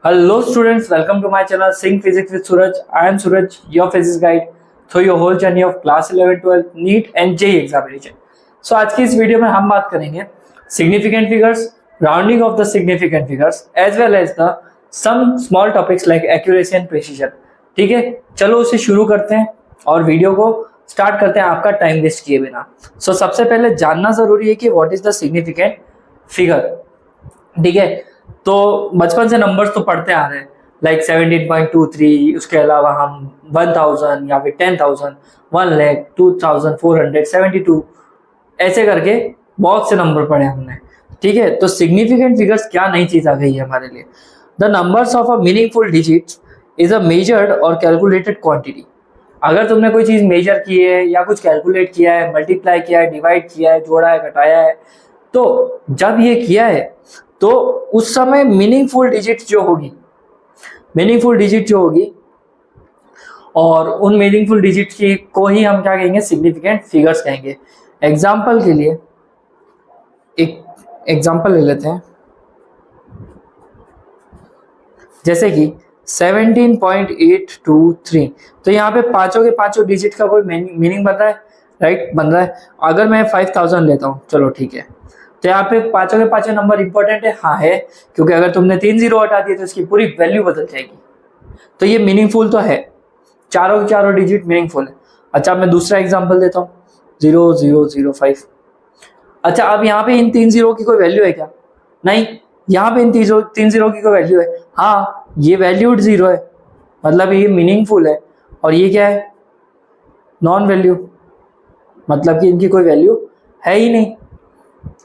Hello students, welcome to my channel Sync Physics with Suraj. I am Suraj, your physics guide through your whole journey of class 11, 12, NEET and JEE examination. So आज की इस video में हम बात करेंगे significant figures, rounding of the significant figures as well as the some small topics like accuracy and precision. ठीक है, चलो उसे शुरू करते हैं और वीडियो को स्टार्ट करते हैं आपका टाइम वेस्ट किए बिना. सो सबसे पहले जानना जरूरी है कि what is the significant figure. ठीक है, तो बचपन से नंबर्स तो पढ़ते आ रहे हैं लाइक 17.23, उसके अलावा हम 1000 या फिर 10,000, 1 लाख, 2472 ऐसे करके बहुत से नंबर पढ़े हमने. ठीक है, तो सिग्निफिकेंट फिगर्स क्या नई चीज आ गई है हमारे लिए. The numbers of a meaningful digits is a measured और कैलकुलेटेड क्वांटिटी. अगर तुमने कोई चीज मेजर की है या कुछ कैलकुलेट किया है, मल्टीप्लाई किया है, डिवाइड किया है, जोड़ा है, घटाया है, तो जब ये किया है तो उस समय मीनिंगफुल डिजिट जो होगी और उन मीनिंगफुल डिजिट की को ही हम क्या कहेंगे, सिग्निफिकेंट फिगर्स कहेंगे. एग्जाम्पल के लिए एक एग्जाम्पल ले लेते हैं, जैसे कि 17.823. तो यहाँ पे पांचों के पांचों डिजिट का कोई मीनिंग बन रहा है, राइट, बन रहा है. अगर मैं 5000 लेता हूँ, चलो ठीक है, तो यहाँ पे पांचों के पांचों नंबर इंपॉर्टेंट है. हाँ है, क्योंकि अगर तुमने 3 जीरो हटा दिए तो इसकी पूरी वैल्यू बदल जाएगी. तो ये मीनिंगफुल तो है, चारों के चारों डिजिट मीनिंगफुल है. अच्छा, मैं दूसरा एग्जांपल देता हूँ, 0005. अच्छा, अब यहाँ पे इन 3 जीरो की कोई वैल्यू है क्या? नहीं. यहाँ पे इन 3 जीरो की कोई वैल्यू है? हाँ, ये वैल्यूड जीरो है, मतलब ये मीनिंगफुल है. और ये क्या है? नॉन वैल्यू, मतलब कि इनकी कोई वैल्यू है ही नहीं.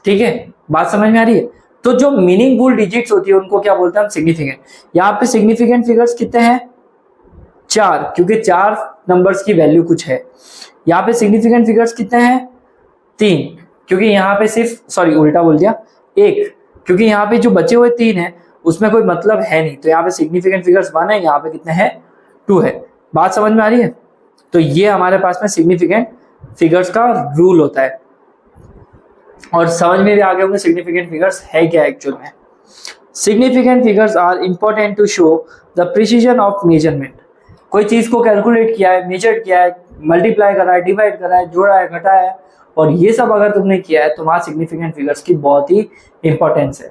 ठीक है, बात समझ में आ रही है. तो जो मीनिंगफुल डिजिट्स होती है उनको क्या बोलते हैं हम? सिग्निफिकेंट. यहाँ पे सिग्निफिकेंट फिगर्स कितने हैं? 4, क्योंकि 4 नंबर्स की वैल्यू कुछ है. यहाँ पे सिग्निफिकेंट फिगर्स कितने हैं? 3, क्योंकि यहाँ पे सिर्फ, सॉरी उल्टा बोल दिया, 1, क्योंकि यहाँ पे जो बचे हुए 3 है उसमें कोई मतलब है नहीं. तो यहाँ पे सिग्निफिकेंट फिगर्स 1 है, यहाँ पे कितने हैं? 2 है. बात समझ में आ रही है. तो ये हमारे पास में सिग्निफिकेंट फिगर्स का रूल होता है. और समझ में भी आ गए होंगे सिग्निफिकेंट फिगर्स है क्या एक्चुअल में. Significant figures are important to show the precision of measurement. कोई चीज को कैलकुलेट किया है, मेजर किया है, मल्टीप्लाई करा है, डिवाइड करा है, जोड़ा है, घटाया है, और ये सब अगर तुमने किया है तो वहां सिग्निफिकेंट फिगर्स की बहुत ही इंपॉर्टेंस है.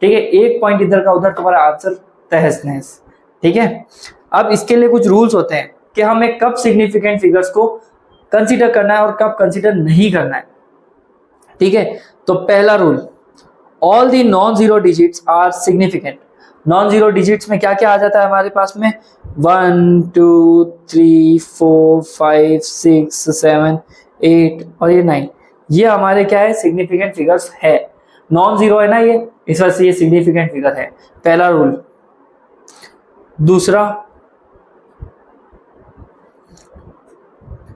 ठीक है, एक पॉइंट इधर का उधर, तुम्हारा आंसर तहस नहस. ठीक है, अब इसके लिए कुछ रूल्स होते हैं कि हमें कब सिग्निफिकेंट फिगर्स को कंसिडर करना है और कब कंसिडर नहीं करना है. ठीक है, तो पहला rule, all the non zero digits are significant. Non zero digits में क्या क्या आ जाता है हमारे पास में? 1 2 3 4 5 6 7 8 और ये 9. ये हमारे क्या है? सिग्निफिकेंट फिगर्स है. नॉन जीरो है ना ये, इस वजह से ये सिग्निफिकेंट फिगर है. पहला रूल. दूसरा,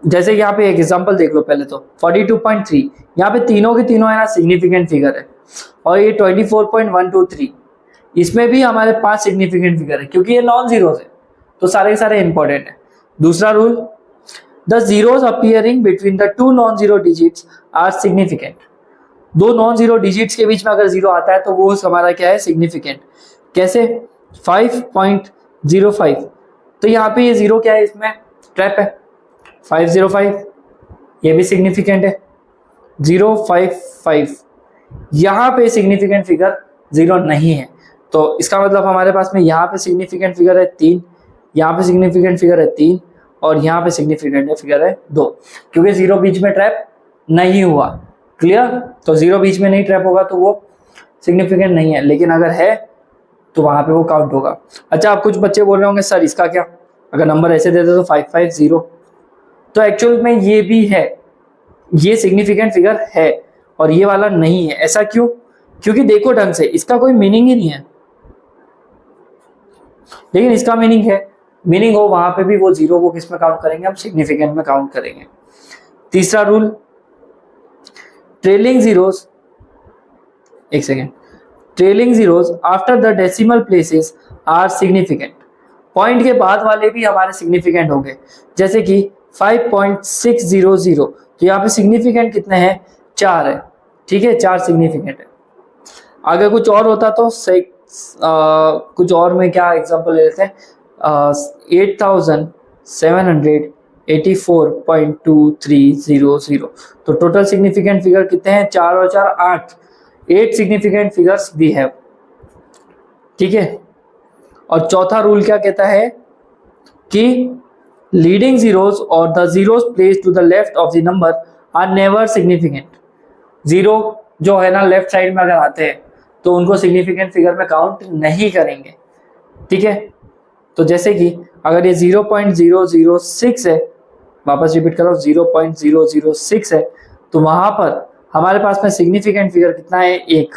जैसे यहाँ पे एक एग्जांपल देख लो. पहले तो 42.3, यहाँ पे तीनों के तीनों है ना सिग्निफिकेंट फिगर है. और ये 24.123, इसमें भी हमारे 5 सिग्निफिकेंट फिगर है, क्योंकि ये नॉन जीरो है तो सारे के सारे इंपॉर्टेंट है. दूसरा rule, the zeros appearing between the 2 non zero digits are significant. 2 non zero digits के बीच में अगर जीरो आता है तो वो हमारा क्या है? सिग्निफिकेंट. कैसे? 5.05, तो यहाँ पे ये जीरो क्या है? इसमें ट्रैप है. 505, ये भी सिग्निफिकेंट है. 055, यहाँ पे सिग्निफिकेंट फिगर जीरो नहीं है, तो इसका मतलब हमारे पास में यहाँ पे सिग्निफिकेंट फिगर है 3, यहाँ पे सिग्निफिकेंट फिगर है 3, और यहाँ पे सिग्निफिकेंट फिगर है 2, क्योंकि जीरो बीच में ट्रैप नहीं हुआ. क्लियर? तो जीरो बीच में नहीं ट्रैप होगा तो वो सिग्निफिकेंट नहीं है, लेकिन अगर है तो वहां पे वो काउंट होगा. अच्छा, अब कुछ बच्चे बोल रहे होंगे सर इसका क्या, अगर नंबर ऐसे देते तो 550. तो एक्चुअल में ये भी है, ये सिग्निफिकेंट फिगर है और ये वाला नहीं है. ऐसा क्यों? क्योंकि देखो ढंग से, इसका कोई मीनिंग ही नहीं है, लेकिन इसका मीनिंग है. मीनिंग हो वहां पे भी वो जीरो को किस में काउंट करेंगे? हम सिग्निफिकेंट में काउंट करेंगे. तीसरा रूल, ट्रेलिंग जीरोस, एक second, trailing zeros after the decimal places are significant. Point के बाद वाले भी हमारे सिग्निफिकेंट होंगे, जैसे कि 5.600, तो यहाँ पे सिग्निफिकेंट कितने हैं? 4 है. ठीक है, 4 सिग्निफिकेंट है. अगर कुछ और होता तो कुछ और में क्या एग्जांपल ले लेते हैं, 8784.2300। तो टोटल सिग्निफिकेंट फिगर कितने हैं, 4 और 4 8, 8 सिग्निफिकेंट फिगर्स वी हैव। ठीक है, और चौथा रूल क्या कहता है कि लीडिंग जीरोस और the zeros placed to the left of the number are never significant. Zero जो है ना लेफ्ट साइड में अगर आते हैं तो उनको सिग्निफिकेंट फिगर में काउंट नहीं करेंगे। ठीक है, तो जैसे कि अगर ये 0.006 है, वापस रिपीट करो 0.006 है, तो वहां पर हमारे पास में सिग्निफिकेंट फिगर कितना है, 1।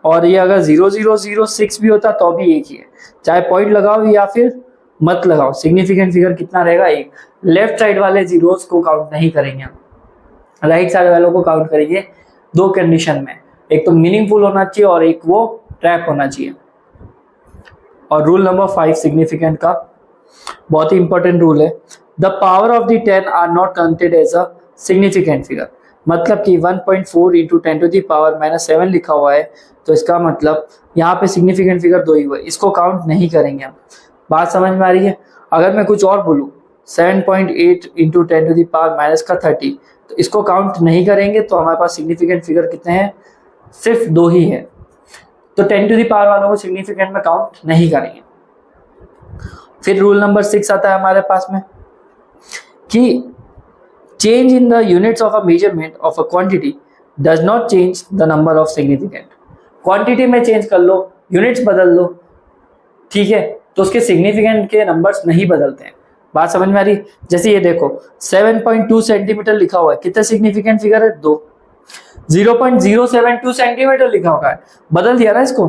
और ये अगर 0006 भी होता तो भी एक ही है, चाहे पॉइंट लगाओ या फिर मत लगाओ, सिग्निफिकेंट फिगर कितना रहेगा, 1। लेफ्ट साइड वाले जीरोस को काउंट नहीं करेंगे हम, राइट साइड वालों को काउंट करेंगे 2 कंडीशन में, एक तो मीनिंगफुल होना चाहिए और एक वो ट्रैप होना चाहिए। और रूल नंबर 5 सिग्निफिकेंट का बहुत ही इंपॉर्टेंट रूल है, the power of the 10 are not counted as a significant figure. मतलब कि 1.4 इंटू 10⁻⁻7 लिखा हुआ है, तो इसका मतलब यहाँ पे सिग्निफिकेंट फिगर 2 ही हुआ है, इसको काउंट नहीं करेंगे हम। बात समझ में आ रही है? अगर मैं कुछ और बोलूँ 7.8 इंटू 10⁻30, तो इसको काउंट नहीं करेंगे, तो हमारे पास सिग्निफिकेंट फिगर कितने हैं, सिर्फ 2 ही है। तो 10 टू द पावर वालों को सिग्निफिकेंट में काउंट नहीं करेंगे। फिर रूल नंबर 6 आता है हमारे पास में कि change in the units of a measurement of a quantity does not change the number of significant. Quantity में चेंज कर लो, यूनिट्स बदल दो, ठीक है, तो उसके सिग्निफिकेंट के नंबर्स नहीं बदलते हैं। बात समझ में आ रही? जैसे ये देखो 7.2 सेंटीमीटर लिखा हुआ है, कितना सिग्निफिकेंट फिगर है, 2। 0.072 सेंटीमीटर लिखा हुआ है, बदल दिया ना इसको,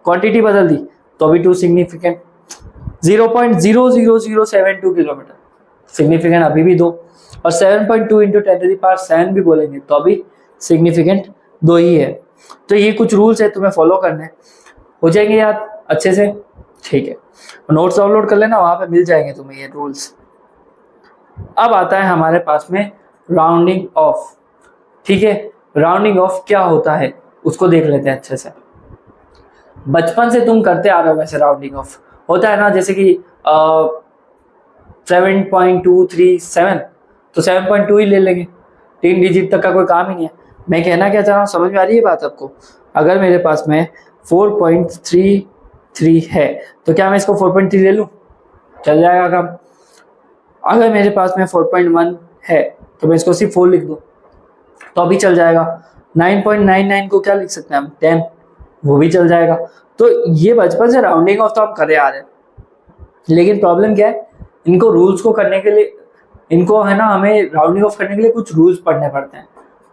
क्वांटिटी बदल दी तो अभी 2 सिग्निफिकेंट। 0.00072 किलोमीटर सिग्निफिकेंट अभी भी 2, और 7.2 इंटू 10⁻7 भी बोलेंगे तो अभी सिग्निफिकेंट 2 ही है। तो ये कुछ रूल्स है तुम्हें फॉलो करने, हो जाएंगे याद अच्छे से, ठीक है। नोट्स डाउनलोड कर लेना, वहां पे मिल जाएंगे तुम्हें ये रूल्स। अब आता है हमारे पास में राउंडिंग ऑफ। ठीक है, राउंडिंग ऑफ क्या होता है उसको देख लेते हैं अच्छे से। बचपन से तुम करते आ रहे हो वैसे राउंडिंग ऑफ होता है ना, जैसे कि 7.237, तो 7.2 ही ले लेंगे, 3 डिजिट तक का कोई काम ही नहीं है। मैं कहना क्या चाह रहा हूँ, समझ में आ रही है बात आपको? अगर मेरे पास में 4.33 है तो क्या मैं इसको 4.3 ले लूँ, चल जाएगा काम। अगर मेरे पास में 4.1 है तो मैं इसको सिर्फ 4 लिख दूँ तो अभी चल जाएगा। 9.99 को क्या लिख सकते हैं हम, 10, वो भी चल जाएगा। तो ये बचपन से राउंडिंग ऑफ तो हम करे आ रहे हैं, लेकिन प्रॉब्लम क्या है, इनको रूल्स को करने के लिए, इनको है ना हमें राउंडिंग ऑफ करने के लिए कुछ रूल्स पढ़ने पड़ते हैं।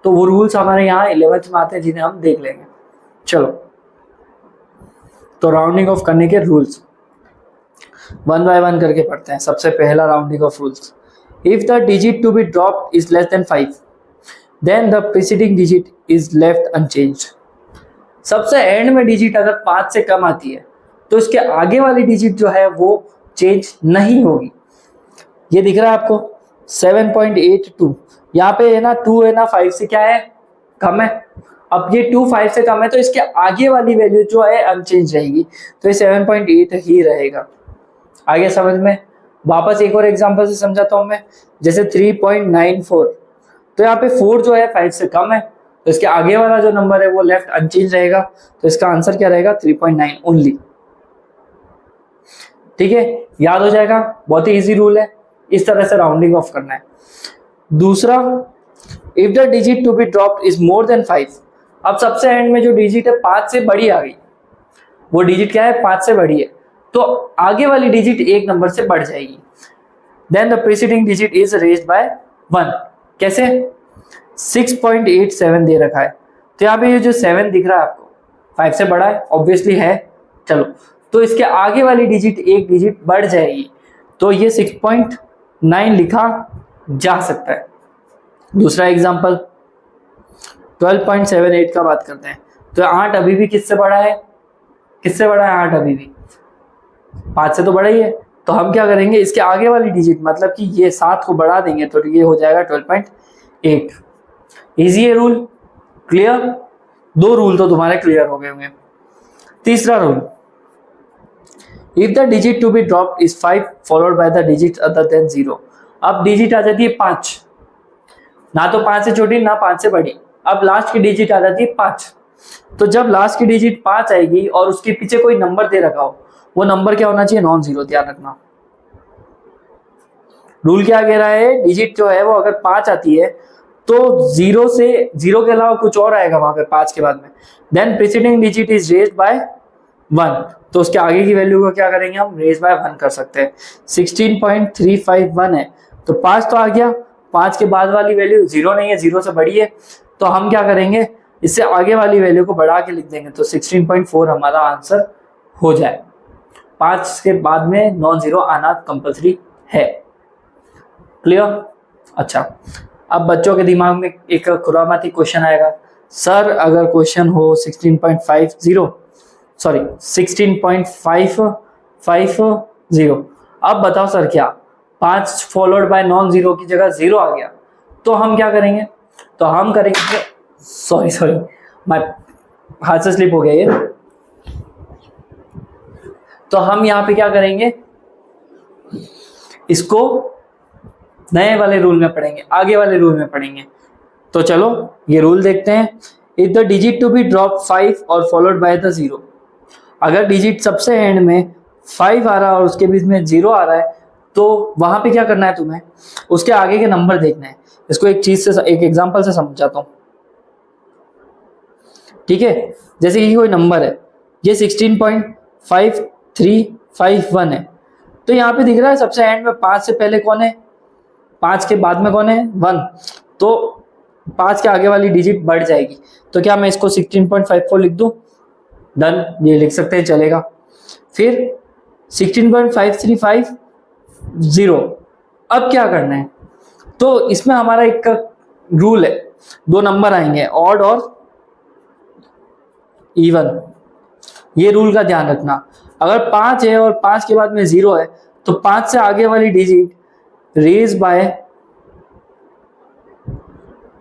तो वो रूल्स हमारे यहाँ 11th में आते हैं, जिन्हें हम देख लेंगे। चलो, तो राउंडिंग ऑफ करने के रूल्स 1 बाय 1 करके पढ़ते हैं। सबसे पहला rounding off rules, if the digit to be dropped is less than 5 then the preceding digit is left unchanged. सबसे एंड में डिजिट अगर 5 से कम आती है तो इसके आगे वाली डिजिट जो है वो चेंज नहीं होगी। ये दिख रहा है आपको 7.82, यहाँ पे है ना 2 है ना 5 से क्या है, कम है। अब ये 2 5 से कम है तो इसके आगे वाली वैल्यू जो है अनचेंज रहेगी, तो ये 7.8 ही रहेगा। आगे समझ में? वापस एक और एग्जांपल से समझाता हूं मैं, जैसे 3.94, तो यहाँ पे 4 जो है 5 से कम है, तो इसके आगे वाला जो नंबर है वो लेफ्ट अनचेंज रहेगा, तो इसका आंसर क्या रहेगा, 3.9 ओनली। ठीक है, याद हो जाएगा, बहुत ही इजी रूल है, इस तरह से राउंडिंग ऑफ करना है। दूसरा, if the digit to be dropped is more than 5, अब सबसे एंड में जो डिजिट है 5 से बड़ी आ गई, वो डिजिट क्या है, 5 से बड़ी है, तो आगे वाली डिजिट एक नंबर से बढ़ जाएगी। Then the preceding digit is raised by 1। कैसे? 6.87 दे रखा है, तो यहाँ पे ये जो 7 दिख रहा है आपको 5 से बड़ा है, ऑब्वियसली है। चलो, तो इसके आगे वाली डिजिट एक डिजिट बढ़ जाएगी, तो ये 6.9 लिखा जा सकता है। दूसरा एग्जांपल 12.78 का बात करते हैं, तो 8 अभी भी किससे बड़ा है, किससे बड़ा है 8 अभी भी 5 से तो बड़ा ही है, तो हम क्या करेंगे, इसके आगे वाली डिजिट मतलब कि ये 7 को बढ़ा देंगे, तो ये हो जाएगा 12.8। इजी है रूल, क्लियर? 2 रूल तो तुम्हारे क्लियर हो गए होंगे। तीसरा rule, if the digit to be dropped is 5 followed by the digit other than 0। अब डिजिट आ जाती है 5, ना तो 5 से छोटी ना 5 से बड़ी, अब लास्ट की डिजिट आ जाती है 5। तो जब लास्ट की डिजिट 5 आएगी और उसके पीछे कोई नंबर दे रखा हो, वो नंबर क्या होना चाहिए? Non zero. ध्यान रखना रूल क्या कह रहा है, डिजिट जो है वो अगर 5 आती है तो 0 के अलावा कुछ और आएगा वहां पे 5 के बाद में, then preceding digit is raised by 1, तो उसके आगे की वैल्यू को क्या करेंगे हम? रेज बाय 1 कर सकते हैं। 16.351 है तो 5 तो आ गया, 5 के बाद वाली वैल्यू 0 नहीं है, 0 से बड़ी है, तो हम क्या करेंगे? इससे आगे वाली वैल्यू को बढ़ा के लिख देंगे, तो 16.4 हमारा आंसर हो जाए। 5 के बाद में नॉन जीरो आना कंपल्सरी है। क्लियर? अच्छा, अब बच्चों के दिमाग में एक खुरामाती क्वेश्चन आएगा, सर अगर क्वेश्चन हो 16.50, अब बताओ सर क्या 5 फॉलोड बाय नॉन जीरो की जगह 0 आ गया, तो हम क्या करेंगे? तो हम करेंगे, सॉरी मैं हाथ से स्लिप हो गया ये, तो हम यहाँ पे क्या करेंगे? इसको नए वाले रूल में पढ़ेंगे, आगे वाले रूल में पढ़ेंगे। तो चलो ये रूल देखते हैं। If the digit to be drop 5 और फॉलोड बाय द 0, अगर डिजिट सबसे एंड में 5 आ रहा है और उसके बीच में 0 आ रहा है, तो वहां पे क्या करना है तुम्हें? उसके आगे के नंबर देखना है। इसको एक चीज से, एक एग्जांपल से समझाता हूं, ठीक है? जैसे कि कोई नंबर है, ये 16.5351 है, तो यहाँ पे दिख रहा है सबसे एंड में 5 से पहले कौन है, 5 के बाद में कौन है? 1, तो 5 के आगे वाली डिजिट बढ़ जाएगी। तो क्या मैं इसको 16.54 लिख दूं? डन, ये लिख सकते हैं, चलेगा। फिर 16.5350, अब क्या करना है? तो इसमें हमारा एक रूल है, 2 नंबर आएंगे, ऑड और इवन। ये रूल का ध्यान रखना। अगर 5 है और 5 के बाद में 0 है, तो 5 से आगे वाली डिजिट रेज बाय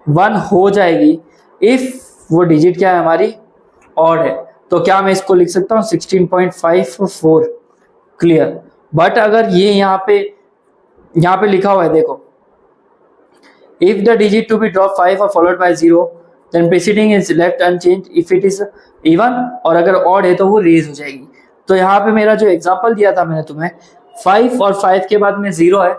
1 हो जाएगी इफ वो डिजिट क्या है हमारी? ऑड है। तो क्या मैं इसको लिख सकता हूं 16.54? क्लियर? बट अगर ये यहाँ पे लिखा हुआ है, देखो, if the digit to be drop 5 और followed by 0 then preceding is left unchanged if it is even, और अगर ऑड है तो वो रेज हो जाएगी। तो यहाँ पे मेरा जो एग्जांपल दिया था मैंने तुम्हें, 5 और 5 के बाद में 0 है,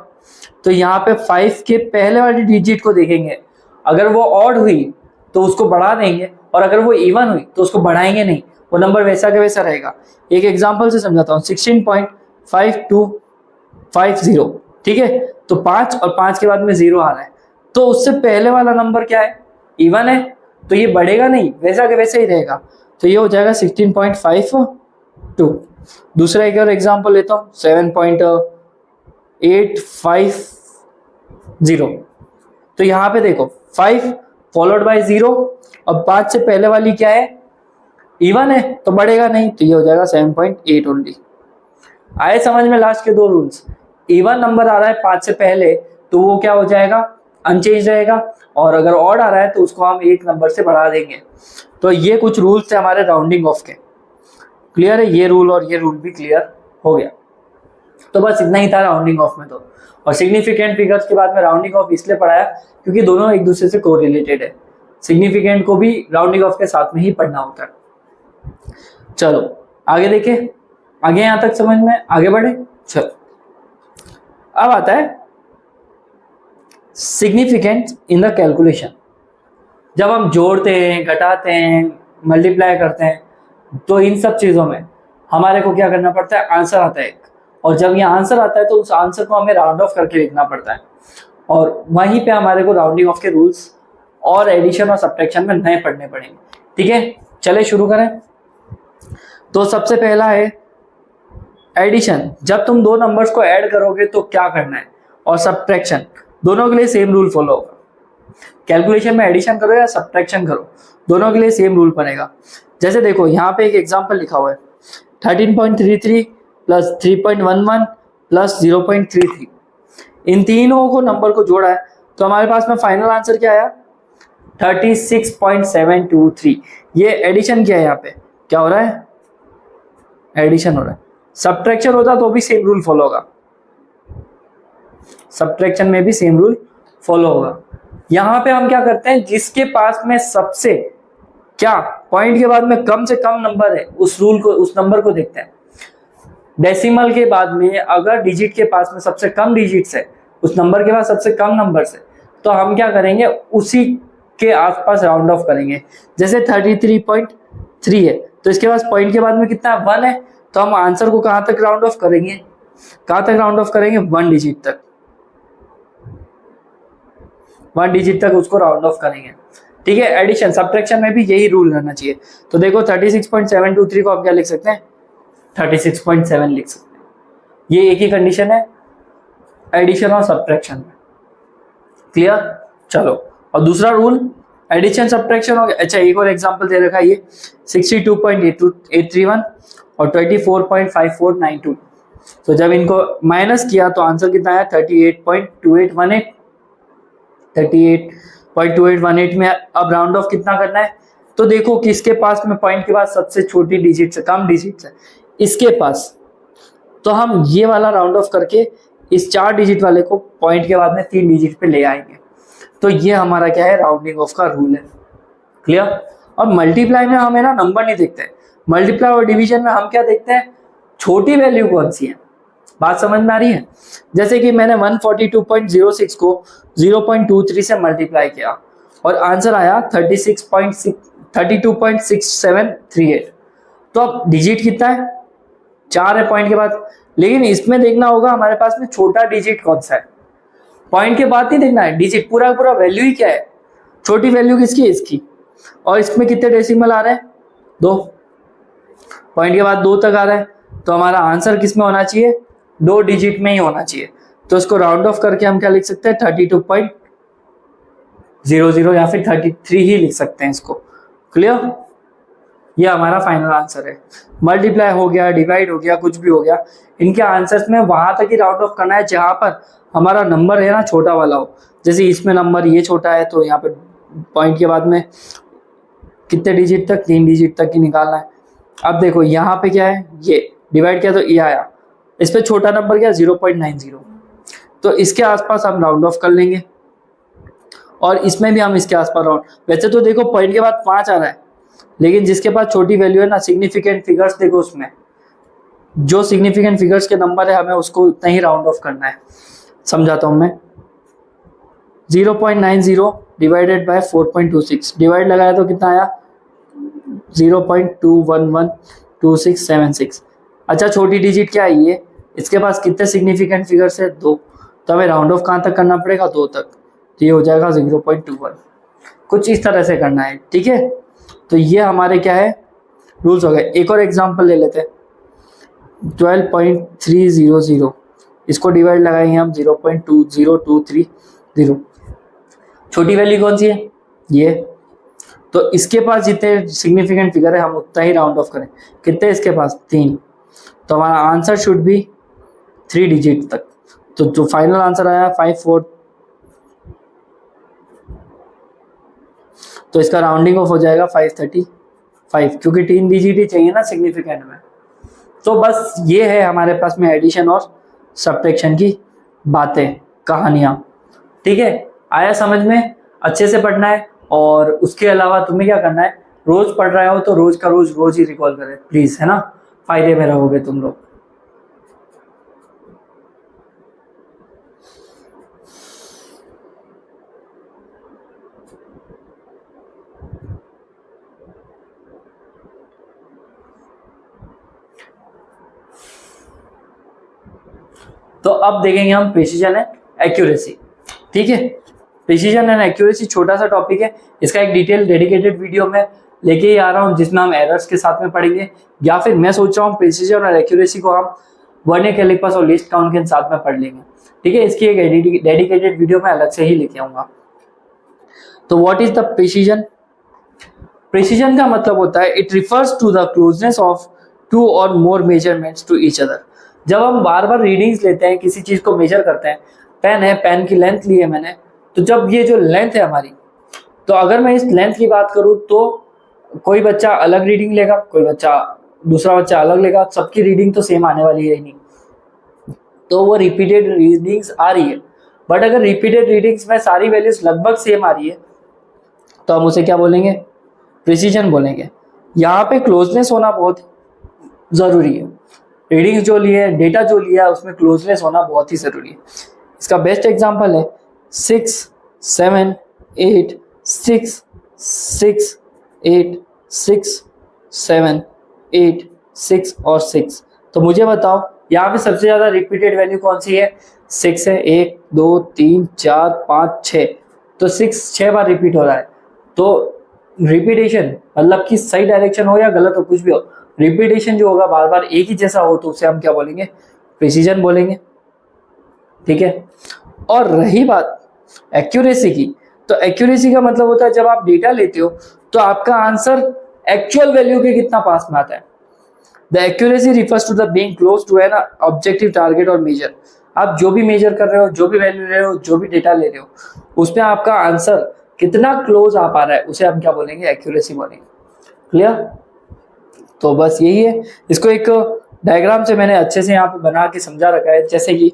तो यहाँ पे 5 के पहले वाली डिजिट को देखेंगे, अगर वो ऑड हुई तो उसको बढ़ा देंगे, और अगर वो इवन हुई तो उसको बढ़ाएंगे नहीं, वो नंबर वैसा का वैसा रहेगा। एक एग्जांपल से समझाता हूँ, 16.5250, ठीक है? तो 5 और 5 के बाद में 0 आ रहा है, तो उससे पहले वाला नंबर क्या है? इवन है, तो ये बढ़ेगा नहीं, वैसा के वैसा ही रहेगा, तो ये हो जाएगा 16.52। दूसरा एक और एग्जांपल लेता हूँ, 7.850, तो यहाँ पे देखो 5 फॉलोड बाय 0 और 5 से पहले वाली क्या है? इवन है, तो बढ़ेगा नहीं, तो ये हो जाएगा 7.8 ओनली। आए समझ में लास्ट के 2 रूल्स? इवन नंबर आ रहा है 5 से पहले तो वो क्या हो जाएगा? अनचेंज रहेगा, और अगर ऑड आ रहा है तो उसको हम 1 नंबर से बढ़ा देंगे। तो ये कुछ रूल्स थे हमारे राउंडिंग ऑफ के। क्लियर है? ये रूल और ये रूल भी क्लियर हो गया। तो बस इतना ही था राउंडिंग ऑफ में। तो और सिग्निफिकेंट फिगर्स के बाद में राउंडिंग ऑफ इसलिए पढ़ाया क्योंकि दोनों एक दूसरे से कोरिलेटेड है। सिग्निफिकेंट को भी राउंडिंग ऑफ के साथ में ही पढ़ना होता है। चलो आगे देखें, आगे यहां तक समझ में आगे बढ़े। चलो अब आता है सिग्निफिकेंट इन द कैलकुलेशन। जब हम जोड़ते हैं, घटाते हैं, मल्टीप्लाई करते हैं, तो इन सब चीजों में हमारे को क्या करना पड़ता है? आंसर आता है एक, और जब ये आंसर आता है तो उस आंसर को हमें राउंड ऑफ करके लिखना पड़ता है, और वहीं पे हमारे को राउंडिंग ऑफ के रूल्स और एडिशन और सब्ट्रैक्शन में नए पढ़ने पड़ेंगे। ठीक है, चले शुरू करें। तो सबसे पहला है एडिशन। जब तुम 2 नंबर्स को ऐड करोगे तो क्या करना है, और सब्ट्रैक्शन, दोनों के लिए सेम रूल फॉलो होगा। कैलकुलेशन में एडिशन करो या सब्ट्रैक्शन करो, दोनों के लिए सेम रूल बनेगा। जैसे देखो यहाँ पे एक एग्जांपल लिखा हुआ है, 13.33 प्लस 3.11 प्लस 0.33। इन तीनों को नंबर को जोड़ा है तो हमारे पास में फाइनल आंसर क्या आया? 36.723। ये एडिशन क्या है? यहाँ पे क्या हो रहा है? एडिशन हो रहा है। सब्ट्रैक्शन होता तो भी सेम रूल फॉलो होगा, सब्ट्रैक्शन में भी सेम रूल फॉलो होगा। यहां पे हम क्या करते हैं, जिसके पास में सबसे क्या पॉइंट के बाद में कम से कम नंबर है उस रूल को, उस नंबर को देखते हैं। डेसिमल के बाद में अगर डिजिट के पास में सबसे कम डिजिट्स है, उस नंबर के बाद सबसे कम नंबर है, तो हम क्या करेंगे, उसी के आसपास राउंड ऑफ करेंगे। जैसे 33.3 है तो इसके पास पॉइंट के बाद में कितना 1 है, तो हम आंसर को कहां तक राउंड ऑफ करेंगे, कहां तक राउंड ऑफ करेंगे, 1 डिजिट तक, 1 डिजिट तक उसको राउंड ऑफ करेंगे। ठीक है, एडिशन सब्ट्रैक्शन में भी यही रूल रहना चाहिए। तो देखो 36.723 को आप क्या लिख सकते हैं, 36.7 लिख सकते हैं। ये एक ही कंडीशन है एडिशन और सब्ट्रैक्शन में। क्लियर, चलो। और दूसरा रूल एडिशन सब्ट्रैक्शन हो गया। अच्छा, एक और एग्जांपल दे रखा है ये 62.831 और 24.5492। तो जब इनको माइनस किया तो आंसर कितना आया, 38.2818। 38.2818 में अब राउंड ऑफ कितना करना है, तो देखो कि इसके पास में पॉइंट के बाद सबसे छोटी डिजिट से कम डिजिट है इसके पास, तो हम ये वाला राउंड ऑफ करके इस 4 डिजिट वाले को पॉइंट के बाद में 3 डिजिट पे ले आएंगे। तो ये हमारा क्या है, राउंडिंग ऑफ का रूल है। क्लियर। और मल्टीप्लाई में हमें ना नंबर नहीं देखते, मल्टीप्लाई और डिवीजन में हम क्या देखते हैं, छोटी वैल्यू कौन सी है। बात समझ में आ रही है। जैसे कि मैंने 142.06 को 0.23 से मल्टीप्लाई किया और आंसर आया 32.6738। तो अब डिजिट कितना है, 4 है पॉइंट के बाद। लेकिन इसमें देखना होगा हमारे पास में छोटा डिजिट कौन सा है, पॉइंट के बाद नहीं देखना है, डिजिट पूरा पूरा वैल्यू ही क्या है, छोटी वैल्यू किसकी है, इसकी। और इसमें कितने डेसिमल आ रहे हैं, 2, पॉइंट के बाद 2 तक आ रहा है, तो हमारा आंसर किस में होना चाहिए, 2 डिजिट में ही होना चाहिए। तो इसको राउंड ऑफ करके हम क्या लिख सकते हैं, 32.00 या फिर 33 ही लिख सकते हैं इसको। क्लियर, ये हमारा फाइनल आंसर है। मल्टीप्लाई हो गया, डिवाइड हो गया, कुछ भी हो गया, इनके आंसर्स में वहां तक ही राउंड ऑफ करना है जहां पर हमारा नंबर है ना छोटा वाला हो। जैसे इसमें नंबर ये छोटा है तो यहाँ पे पॉइंट के बाद में कितने डिजिट तक, 3 डिजिट तक ही निकालना है। अब देखो यहाँ पे क्या है, ये डिवाइड किया तो ये आया, इस पे छोटा नंबर क्या 0.90, तो इसके आसपास हम राउंड ऑफ कर लेंगे। और इसमें भी हम इसके आसपास राउंड, वैसे तो देखो पॉइंट के बाद 5 आ रहा है, लेकिन जिसके पास छोटी वैल्यू है ना, सिग्निफिकेंट फिगर्स देखो, उसमें जो सिग्निफिकेंट फिगर्स के नंबर है हमें उसको उतना ही राउंड ऑफ करना है। समझाता हूं मैं, 0.90 डिवाइडेड बाय 4.26, डिवाइड लगाया तो कितना आया 0.2112676। अच्छा, छोटी डिजिट क्या है ये, इसके पास कितने सिग्निफिकेंट फिगर्स है, 2, तो हमें राउंड ऑफ कहां तक करना पड़ेगा, 2 तक, तो ये हो जाएगा 0.21। कुछ इस तरह से करना है। ठीक है, तो ये हमारे क्या है, रूल्स हो गए। एक और एग्जांपल ले लेते हैं, 12.300, इसको डिवाइड लगाएंगे हम 0.20230। छोटी वैल्यू कौन सी है, ये, तो इसके पास जितने सिग्निफिकेंट फिगर है हम उतना ही राउंड ऑफ करें। कितने इसके पास, 3, तो हमारा आंसर शुड बी 3 डिजिट तक। तो जो फाइनल आंसर आया 54, तो इसका राउंडिंग ऑफ हो जाएगा 535, क्योंकि 3 डिजिट ही चाहिए ना सिग्निफिकेंट में। तो बस ये है हमारे पास में एडिशन और सब्ट्रैक्शन की बातें, कहानियां। ठीक है, आया समझ में, अच्छे से पढ़ना है। और उसके अलावा तुम्हें क्या करना है, रोज पढ़ रहे हो तो रोज का रोज ही रिकॉल करें प्लीज, है ना, फायदे में रहोगे तुम लोग। तो अब देखेंगे हम प्रिसीजन एंड एक्यूरेसी। ठीक है, प्रिसीजन एंड एक्यूरेसी छोटा सा टॉपिक है, इसका एक डिटेल डेडिकेटेड वीडियो में लेके ही आ रहा हूँ जिसमें हम एरर्स के साथ में पढ़ेंगे, या फिर मैं सोच रहा हूँ प्रिसीजन और एक्यूरेसी को हम वर्नियर कैलिपर्स और लीस्ट काउंट के साथ में पढ़ लेंगे। ठीक है, इसकी एक डेडिकेटेड वीडियो मैं अलग से ही लेके आऊंगा। तो what is the precision, precision का मतलब होता है it refers to the closeness of 2 और more measurements to each other. जब हम बार बार रीडिंग्स लेते हैं, किसी चीज को मेजर करते हैं, पेन है, पेन की लेंथ ली है मैंने, तो जब ये जो लेंथ है हमारी, तो अगर मैं इस लेंथ की बात करूं तो कोई बच्चा अलग रीडिंग लेगा, कोई बच्चा दूसरा बच्चा अलग लेगा, सबकी रीडिंग तो सेम आने वाली है ही नहीं, तो वो रिपीटेड रीडिंग्स आ रही है। बट अगर रिपीटेड रीडिंग्स में सारी वैल्यूज लगभग सेम आ रही है तो हम उसे क्या बोलेंगे, प्रिसीजन बोलेंगे। यहाँ पे क्लोजनेस होना बहुत जरूरी है, रीडिंग्स जो ली है, डेटा जो लिया है, उसमें क्लोजनेस होना बहुत ही जरूरी है। इसका बेस्ट एग्जांपल है 6 7 8 6 6 8 6 7 8 6 और 6। तो मुझे बताओ यहाँ पे सबसे ज्यादा रिपीटेड वैल्यू कौन सी है, 6 है। 1 2 3 4 5 6, तो 6 6 बार रिपीट हो रहा है। तो रिपीटेशन मतलब कि सही डायरेक्शन हो या गलत हो, कुछ भी हो, रिपीटेशन जो होगा बार बार एक ही जैसा हो तो उसे हम क्या बोलेंगे, प्रिसीजन बोलेंगे। ठीक है। और रही बात एक्यूरेसी की, तो एक्यूरेसी का मतलब होता है जब आप डेटा लेते हो तो आपका आंसर एक्चुअल वैल्यू के कितना पास में आता है। The accuracy refers to the being close to an objective target और मेजर। आप जो भी मेजर कर रहे हो, जो भी वैल्यू ले रहे हो, जो भी डेटा ले रहे हो, उसमें आपका आंसर कितना क्लोज आ पा रहा है उसे हम क्या बोलेंगे, एक्यूरेसी बोलेंगे। क्लियर। तो बस यही है, इसको एक डायग्राम से मैंने अच्छे से यहाँ पे बना के समझा रखा है। जैसे कि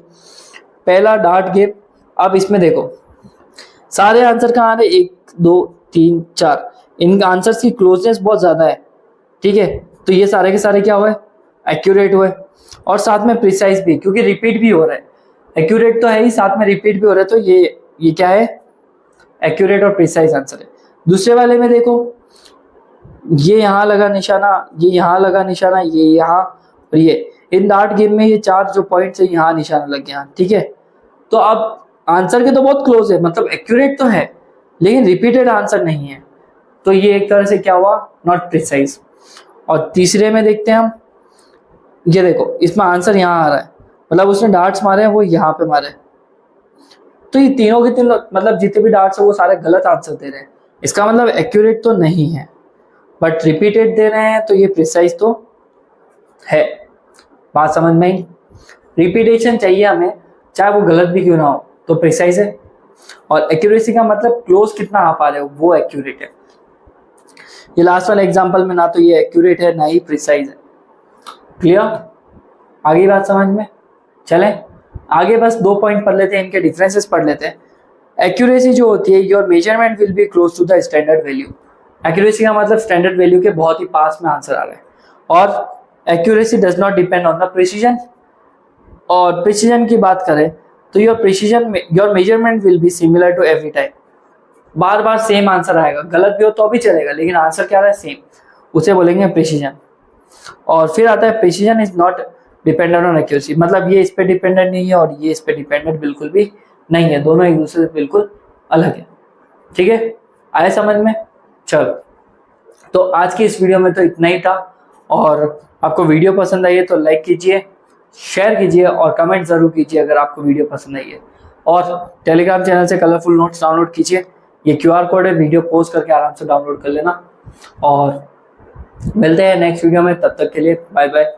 पहला डार्ट गेम, अब इसमें देखो सारे आंसर कहाँ आ रहे, 1 2 3 4, इन आंसर्स की क्लोजनेस बहुत ज्यादा है। ठीक है, तो ये सारे के सारे क्या हुए, एक्यूरेट हुए, और साथ में प्रिसाइज भी, क्योंकि रिपीट भी हो रहा है। एक्यूरेट तो है ही, साथ में रिपीट भी हो रहा है, तो ये क्या है, एक्यूरेट और प्रिसाइज आंसर है। दूसरे वाले में देखो, ये यहाँ लगा निशाना, ये यहाँ लगा निशाना, ये यहाँ, और ये इन डार्ट गेम में ये 4 जो पॉइंट्स है यहाँ निशाना लग गया। ठीक है, तो अब आंसर के तो बहुत क्लोज है, मतलब एक्यूरेट तो है लेकिन रिपीटेड आंसर नहीं है, तो ये एक तरह से क्या हुआ, नॉट प्रिसाइज। और तीसरे में देखते हैं हम, ये देखो इसमें आंसर यहाँ आ रहा है, मतलब उसने डार्ट्स मारे हैं वो यहाँ पे मारे, तो ये तीनों के तीनों मतलब जितने भी डार्ट्स है वो सारे गलत आंसर दे रहे हैं। इसका मतलब एक्यूरेट तो नहीं है, बट रिपीटेड दे रहे हैं तो ये प्रिसाइज तो है। बात समझ में आई। रिपीटेशन चाहिए हमें, चाहे वो गलत भी क्यों ना हो, तो प्रिसाइज है। और एक्यूरेसी का मतलब क्लोज कितना आ पा रहे हो, वो एक्यूरेट है। ये लास्ट वाला एग्जांपल में ना तो ये एक्यूरेट है ना ही प्रिसाइज है। क्लियर, आगे बात समझ में। चले आगे, बस 2 पॉइंट पढ़ लेते हैं, इनके डिफरेंसेस पढ़ लेते हैं। एक्यूरेसी जो होती है, your measurement will be close to the standard value. Accuracy का मतलब स्टैंडर्ड वैल्यू के बहुत ही पास में आंसर आ रहा है। और accuracy does not depend on the precision. और प्रिसीजन की बात करें तो your measurement will be similar to every time. बार बार सेम आंसर आएगा, गलत भी हो तो भी चलेगा लेकिन आंसर क्या है, सेम, उसे बोलेंगे प्रिसीजन। और फिर आता है precision is not dependent on accuracy, मतलब ये इस पे डिपेंडेंट नहीं है और ये इस पे डिपेंडेंट बिल्कुल भी नहीं है, दोनों एक दूसरे से बिल्कुल अलग है। ठीक है, आए समझ में। चलो, तो आज की इस वीडियो में तो इतना ही था, और आपको वीडियो पसंद आई है तो लाइक कीजिए, शेयर कीजिए और कमेंट जरूर कीजिए अगर आपको वीडियो पसंद आई है। और टेलीग्राम चैनल से कलरफुल नोट्स डाउनलोड कीजिए, ये QR कोड है, वीडियो पॉज करके आराम से डाउनलोड कर लेना। और मिलते हैं नेक्स्ट वीडियो में, तब तक के लिए बाय बाय।